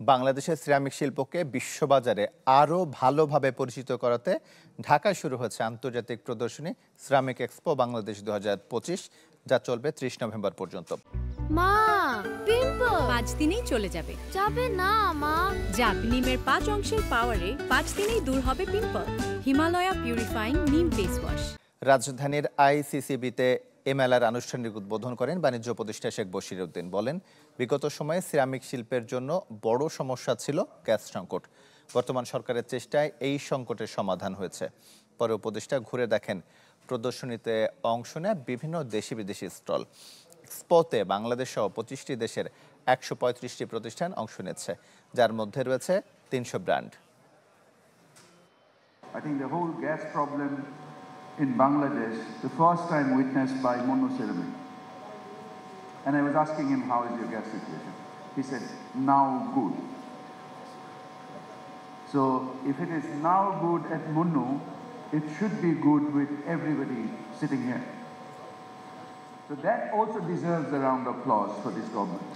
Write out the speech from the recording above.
বাংলাদেশের সিরামিক শিল্পকে বিশ্ববাজারে আরও ভালোভাবে পরিচিত করাতে ঢাকায় শুরু হচ্ছে আন্তর্জাতিক প্রদর্শনী সিরামিক এক্সপো বাংলাদেশ 2025, যা চলবে 30 নভেম্বর পর্যন্ত। মা, পিম্পল 5 দিনেই চলে যাবে। যাবে না মা। যাক, নিমের 5 অংশের পাওয়ারে 5 দিনেই দূর হবে পিম্পল। হিমালয়া পিউরিফাইং নিম ফেস ওয়াশ। রাজধানীর আইসিসিবিতে এ মেলার আনুষ্ঠানিক উদ্বোধন করেন বাণিজ্য উপদেষ্টা শেখ বশির উদ্দিন। বলেন, বিগত সময়ে সিরামিক শিল্পের জন্য বড় সমস্যা ছিল গ্যাস সংকট। বর্তমান সরকারের চেষ্টায় এই সংকটের সমাধান হয়েছে। পরে উপদেষ্টা ঘুরে দেখেন প্রদর্শনীতে অংশ নেয় বিভিন্ন দেশি বিদেশি স্টল। এক্সপোতে বাংলাদেশ সহ 25টি দেশের 135টি প্রতিষ্ঠান অংশ নিচ্ছে, যার মধ্যে রয়েছে 300 brand. I think the whole gas problem in Bangladesh, the first time witnessed by Monoceramic. And I was asking him, how is your gas situation? He said, now good. So if it is now good at Munnu, it should be good with everybody sitting here. So that also deserves a round of applause for this government.